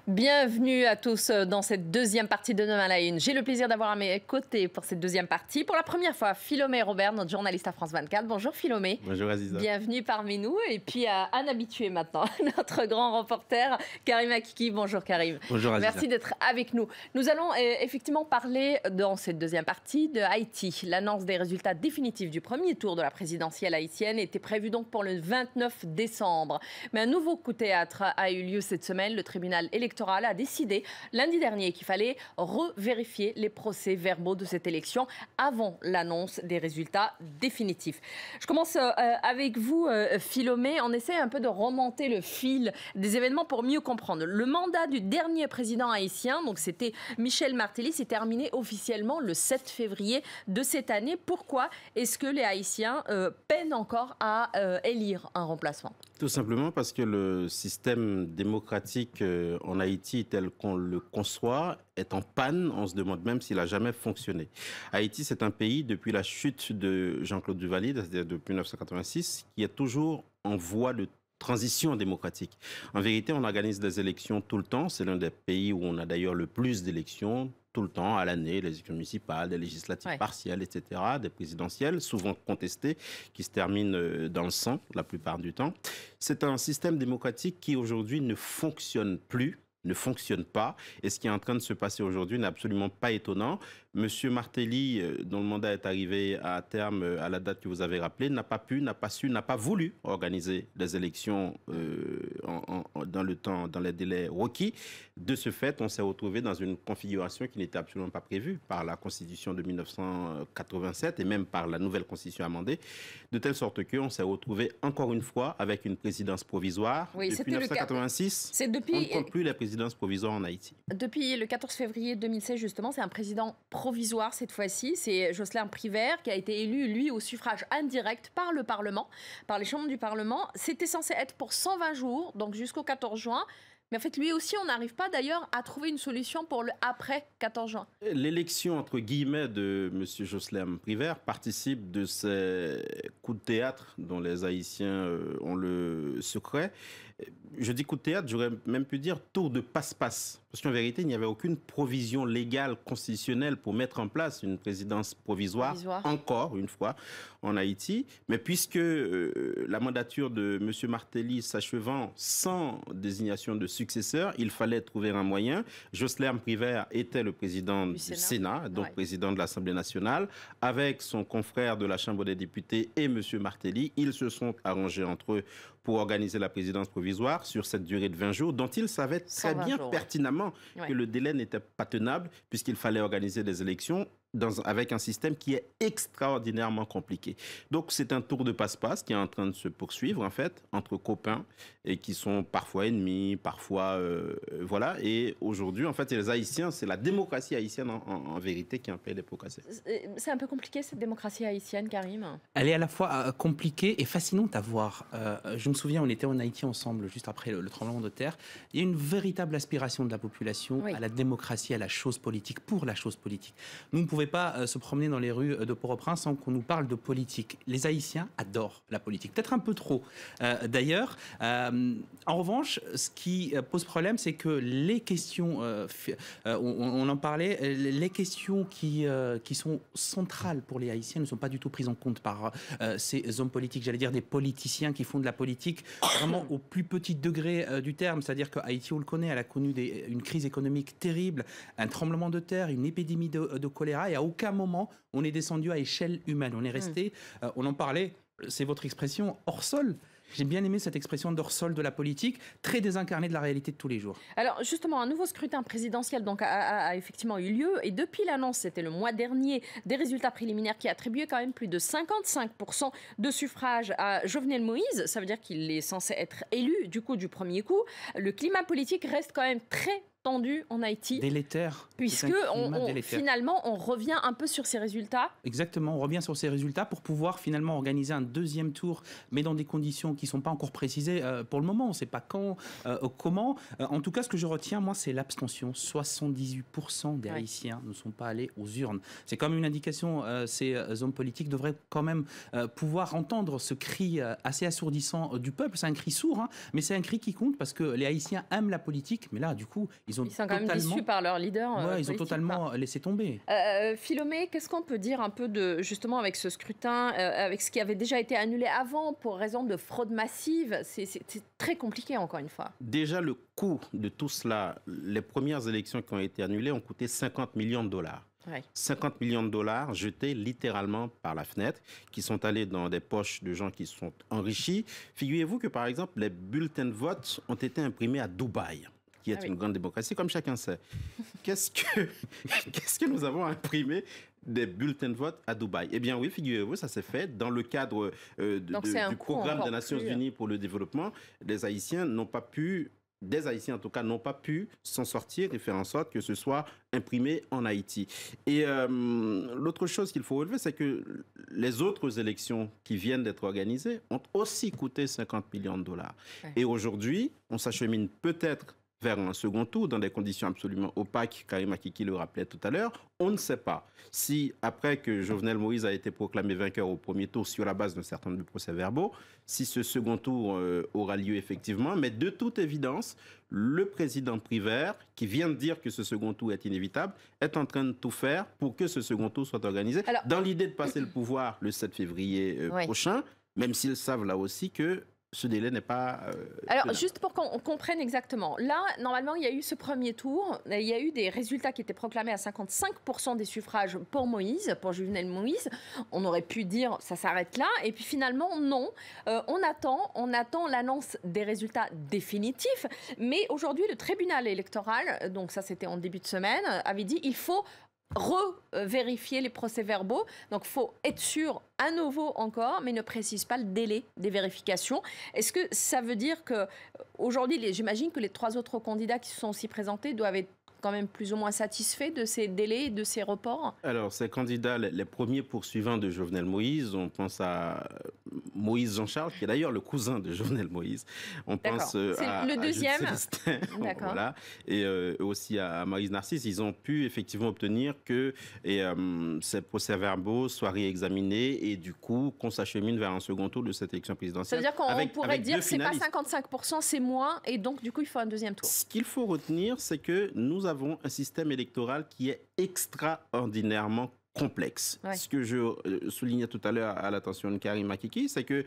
Bienvenue à tous dans cette deuxième partie de Demain à la Une. J'ai le plaisir d'avoir à mes côtés pour cette deuxième partie. Pour la première fois, Philomé Robert, notre journaliste à France 24. Bonjour Philomé. Bonjour Aziza. Bienvenue parmi nous. Et puis un habitué maintenant, notre grand reporter Karim Akiki. Bonjour Karim. Bonjour Aziza. Merci d'être avec nous. Nous allons effectivement parler dans cette deuxième partie de Haïti. L'annonce des résultats définitifs du premier tour de la présidentielle haïtienne était prévue donc pour le 29 décembre. Mais un nouveau coup de théâtre a eu lieu cette semaine. Le tribunal électoral a décidé lundi dernier qu'il fallait revérifier les procès-verbaux de cette élection avant l'annonce des résultats définitifs. Je commence avec vous, Philomé. On essaie un peu de remonter le fil des événements pour mieux comprendre. Le mandat du dernier président haïtien, donc c'était Michel Martelly, s'est terminé officiellement le 7 février de cette année. Pourquoi est-ce que les Haïtiens peinent encore à élire un remplaçant ? Tout simplement parce que le système démocratique en Haïti, tel qu'on le conçoit, est en panne. On se demande même s'il a jamais fonctionné. Haïti, c'est un pays, depuis la chute de Jean-Claude Duvalier, c'est-à-dire depuis 1986, qui est toujours en voie de transition démocratique. En vérité, on organise des élections tout le temps. C'est l'un des pays où on a d'ailleurs le plus d'élections tout le temps, à l'année, les élections municipales, des législatives partielles, etc., des présidentielles, souvent contestées, qui se terminent dans le sang la plupart du temps. C'est un système démocratique qui aujourd'hui ne fonctionne plus, ne fonctionne pas. Et ce qui est en train de se passer aujourd'hui n'est absolument pas étonnant. Monsieur Martelly, dont le mandat est arrivé à terme à la date que vous avez rappelée, n'a pas pu, n'a pas su, n'a pas voulu organiser des élections dans le temps, dans les délais requis. De ce fait, on s'est retrouvé dans une configuration qui n'était absolument pas prévue par la Constitution de 1987 et même par la nouvelle Constitution amendée, de telle sorte qu'on s'est retrouvé encore une fois avec une présidence provisoire. Oui, depuis 1986, on ne compte plus les présidences provisoires en Haïti. Depuis le 14 février 2016, justement, c'est un président provisoire cette fois-ci. C'est Jocelyn Privert qui a été élu, lui, au suffrage indirect par le Parlement, par les chambres du Parlement. C'était censé être pour 120 jours, donc jusqu'au 14 juin. Mais en fait, lui aussi, on n'arrive pas d'ailleurs à trouver une solution pour le après 14 juin. L'élection, entre guillemets, de M. Jocelyn Privert participe de ces coups de théâtre dont les Haïtiens ont le secret. Je dis coup de théâtre, j'aurais même pu dire tour de passe-passe. Parce qu'en vérité, il n'y avait aucune provision légale, constitutionnelle pour mettre en place une présidence provisoire. Encore une fois, en Haïti. Mais puisque la mandature de M. Martelly s'achevant sans désignation de successeur, il fallait trouver un moyen. Jocelyn Privert était le président du Sénat, donc président de l'Assemblée nationale, avec son confrère de la Chambre des députés et M. Martelly. Ils se sont arrangés entre eux pour organiser la présidence provisoire sur cette durée de 20 jours, dont ils savaient très bien pertinemment que le délai n'était pas tenable, puisqu'il fallait organiser des élections avec un système qui est extraordinairement compliqué. Donc c'est un tour de passe-passe qui est en train de se poursuivre en fait entre copains et qui sont parfois ennemis, parfois voilà. Et aujourd'hui en fait c'est les Haïtiens, c'est la démocratie haïtienne en vérité qui est un peu démocratie. C'est un peu compliqué cette démocratie haïtienne, Karim. Elle est à la fois compliquée et fascinante à voir. Je me souviens, on était en Haïti ensemble juste après le tremblement de terre. Il y a une véritable aspiration de la population à la démocratie, à la chose politique, pour la chose politique. Nous ne pouvons pas se promener dans les rues de Port-au-Prince sans qu'on nous parle de politique. Les Haïtiens adorent la politique, peut-être un peu trop d'ailleurs. En revanche, ce qui pose problème, c'est que les questions, on en parlait, les questions qui sont centrales pour les Haïtiens ne sont pas du tout prises en compte par ces hommes politiques, j'allais dire des politiciens qui font de la politique vraiment au plus petit degré du terme. C'est-à-dire que Haïti, on le connaît, elle a connu une crise économique terrible, un tremblement de terre, une épidémie de choléra, et à aucun moment on est descendu à échelle humaine. On est resté, on en parlait, c'est votre expression, hors sol. J'ai bien aimé cette expression d'hors-sol de la politique, très désincarnée de la réalité de tous les jours. Alors justement, un nouveau scrutin présidentiel donc, a effectivement eu lieu. Et depuis l'annonce, c'était le mois dernier, des résultats préliminaires qui attribuaient quand même plus de 55% de suffrage à Jovenel Moïse. Ça veut dire qu'il est censé être élu du coup du premier coup. Le climat politique reste quand même très tendu en Haïti. Délétère. Puisque finalement, on revient un peu sur ces résultats. Exactement, on revient sur ces résultats pour pouvoir finalement organiser un deuxième tour, mais dans des conditions qui ne sont pas encore précisées pour le moment. On ne sait pas quand, comment. En tout cas, ce que je retiens, moi, c'est l'abstention. 78% des Haïtiens ne sont pas allés aux urnes. C'est comme une indication, ces hommes politiques devraient quand même pouvoir entendre ce cri assez assourdissant du peuple. C'est un cri sourd, hein, mais c'est un cri qui compte parce que les Haïtiens aiment la politique, mais là, du coup, ils sont quand même déçus par leur leader. Ils ont totalement laissé tomber. Philomé, qu'est-ce qu'on peut dire un peu de, justement, avec ce scrutin, avec ce qui avait déjà été annulé avant pour raison de fraude massive? C'est très compliqué, encore une fois. Déjà, le coût de tout cela, les premières élections qui ont été annulées ont coûté 50 millions de dollars. 50 millions de dollars jetés littéralement par la fenêtre, qui sont allés dans des poches de gens qui sont enrichis. Figurez-vous que, par exemple, les bulletins de vote ont été imprimés à Dubaï, qui est une grande démocratie, comme chacun sait. Qu'est-ce que nous avons imprimé des bulletins de vote à Dubaï? Eh bien oui, figurez-vous, ça s'est fait dans le cadre du programme des Nations Unies pour le développement. Les Haïtiens n'ont pas pu... Des Haïtiens, en tout cas, n'ont pas pu s'en sortir et faire en sorte que ce soit imprimé en Haïti. Et l'autre chose qu'il faut relever, c'est que les autres élections qui viennent d'être organisées ont aussi coûté 50 millions de dollars. Et aujourd'hui, on s'achemine peut-être vers un second tour dans des conditions absolument opaques. Karim Akiki le rappelait tout à l'heure. On ne sait pas si, après que Jovenel Moïse a été proclamé vainqueur au premier tour sur la base d'un certain nombre de procès-verbaux, si ce second tour aura lieu effectivement. Mais de toute évidence, le président Privert, qui vient de dire que ce second tour est inévitable, est en train de tout faire pour que ce second tour soit organisé. Alors, dans l'idée de passer le pouvoir le 7 février prochain, même s'ils savent là aussi que ce délai n'est pas... Alors, juste pour qu'on comprenne exactement, là, normalement, il y a eu ce premier tour, il y a eu des résultats qui étaient proclamés à 55% des suffrages pour Moïse, pour Jovenel Moïse. On aurait pu dire, ça s'arrête là, et puis finalement, non. On attend l'annonce des résultats définitifs, mais aujourd'hui, le tribunal électoral, donc ça c'était en début de semaine, avait dit il faut revérifier les procès-verbaux. Donc, il faut être sûr à nouveau encore, mais ne précise pas le délai des vérifications. Est-ce que ça veut dire qu'aujourd'hui, j'imagine que les 3 autres candidats qui se sont aussi présentés doivent être quand même plus ou moins satisfaits de ces délais et de ces reports? Alors, ces candidats, les premiers poursuivants de Jovenel Moïse, on pense à Moïse Jean-Charles, qui est d'ailleurs le cousin de Jovenel Moïse. On pense à le deuxième. Voilà, et aussi à Maryse Narcisse. Ils ont pu effectivement obtenir que ces procès-verbaux soient réexaminés et du coup qu'on s'achemine vers un second tour de cette élection présidentielle. C'est-à-dire qu'on pourrait dire que c'est pas 55%, c'est moins, et donc du coup il faut un deuxième tour. Ce qu'il faut retenir, c'est que nous avons un système électoral qui est extraordinairement complexe. Ce que je soulignais tout à l'heure à l'attention de Karim Akiki, c'est que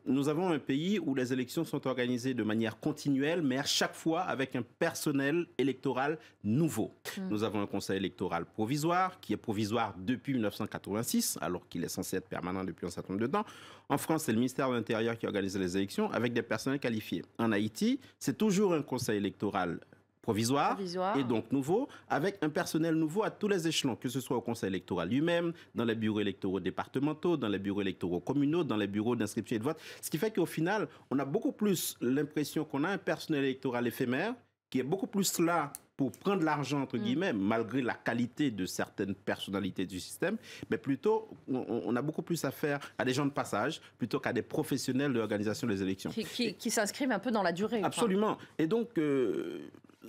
nous avons un pays où les élections sont organisées de manière continuelle, mais à chaque fois avec un personnel électoral nouveau. Nous avons un conseil électoral provisoire, qui est provisoire depuis 1986, alors qu'il est censé être permanent depuis un certain nombre de temps. En France, c'est le ministère de l'Intérieur qui organise les élections avec des personnels qualifiés. En Haïti, c'est toujours un conseil électoral provisoire et donc nouveau, avec un personnel nouveau à tous les échelons, que ce soit au conseil électoral lui-même, dans les bureaux électoraux départementaux, dans les bureaux électoraux communaux, dans les bureaux d'inscription et de vote. Ce qui fait qu'au final, on a beaucoup plus l'impression qu'on a un personnel électoral éphémère qui est beaucoup plus là pour prendre l'argent, entre guillemets, malgré la qualité de certaines personnalités du système, mais plutôt, on a beaucoup plus affaire à des gens de passage, plutôt qu'à des professionnels de l'organisation des élections. Qui s'inscrivent un peu dans la durée. Absolument. Et donc,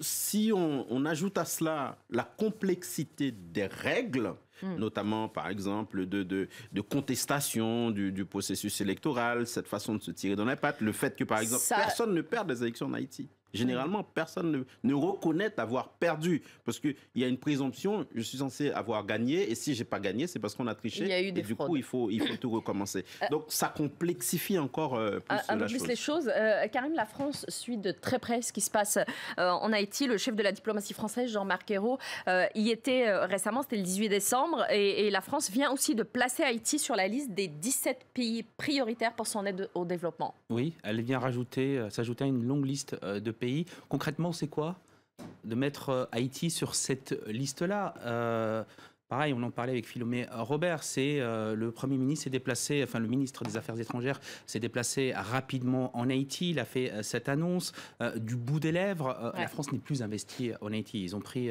si on ajoute à cela la complexité des règles, notamment, par exemple, de contestation du processus électoral, cette façon de se tirer dans les pattes, le fait que, par exemple, personne ne perd des élections en Haïti. Généralement, personne ne reconnaît avoir perdu parce qu'il y a une présomption, je suis censé avoir gagné et si je n'ai pas gagné, c'est parce qu'on a triché. Il y a eu des du fraudes. coup, il faut tout recommencer. Donc, ça complexifie encore plus les choses. Karim, la France suit de très près ce qui se passe en Haïti. Le chef de la diplomatie française, Jean-Marc Ayrault, y était récemment, c'était le 18 décembre, et la France vient aussi de placer Haïti sur la liste des 17 pays prioritaires pour son aide au développement. Oui, elle vient s'ajouter à une longue liste de pays. Concrètement, c'est quoi de mettre Haïti sur cette liste-là? Pareil, on en parlait avec Philomé Robert, c'est le Premier ministre s'est déplacé, enfin le ministre des Affaires étrangères s'est déplacé rapidement en Haïti, il a fait cette annonce du bout des lèvres. La France n'est plus investie en Haïti. Ils ont pris,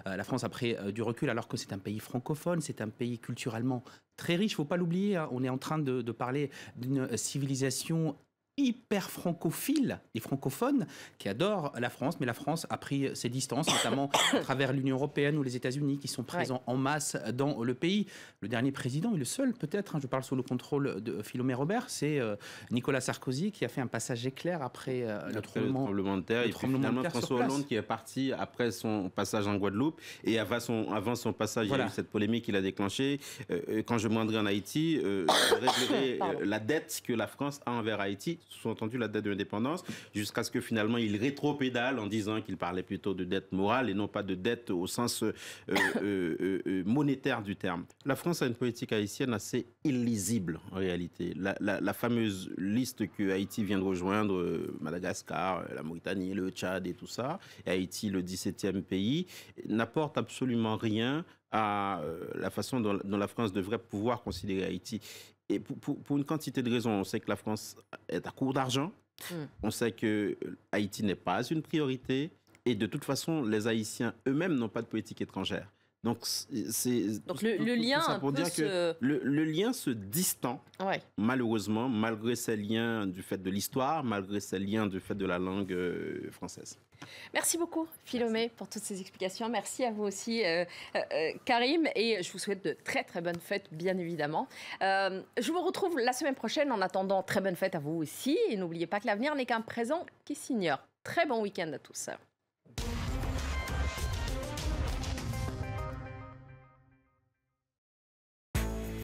la France a pris du recul alors que c'est un pays francophone, c'est un pays culturellement très riche, il ne faut pas l'oublier, hein. On est en train de parler d'une civilisation hyper francophile et francophone qui adore la France, mais la France a pris ses distances, notamment à travers l'Union européenne ou les États-Unis qui sont présents en masse dans le pays. Le dernier président, et le seul peut-être, hein, je parle sous le contrôle de Philomé Robert, c'est Nicolas Sarkozy qui a fait un passage éclair après le tremblement de terre. Et puis finalement François Hollande qui est parti après son passage en Guadeloupe et avant son passage, il y a eu cette polémique qu'il a déclenchée. Quand je me rendrai en Haïti, je réglerai la dette que la France a envers Haïti, sous-entendu la dette de l'indépendance, jusqu'à ce que finalement il rétropédale en disant qu'il parlait plutôt de dette morale et non pas de dette au sens monétaire du terme. La France a une politique haïtienne assez illisible en réalité. La fameuse liste que Haïti vient de rejoindre, Madagascar, la Mauritanie, le Tchad et tout ça, et Haïti le 17e pays, n'apporte absolument rien à la façon dont la France devrait pouvoir considérer Haïti. Et pour une quantité de raisons, on sait que la France est à court d'argent, on sait que Haïti n'est pas une priorité, et de toute façon, les Haïtiens eux-mêmes n'ont pas de politique étrangère. Donc le lien ça pour dire que le lien se distend, malheureusement, malgré ces liens du fait de l'histoire, malgré ces liens du fait de la langue française. Merci beaucoup, Philomé, pour toutes ces explications. Merci à vous aussi, Karim. Et je vous souhaite de très, très bonnes fêtes, bien évidemment. Je vous retrouve la semaine prochaine. En attendant, très bonnes fêtes à vous aussi. Et n'oubliez pas que l'avenir n'est qu'un présent qui s'ignore. Très bon week-end à tous.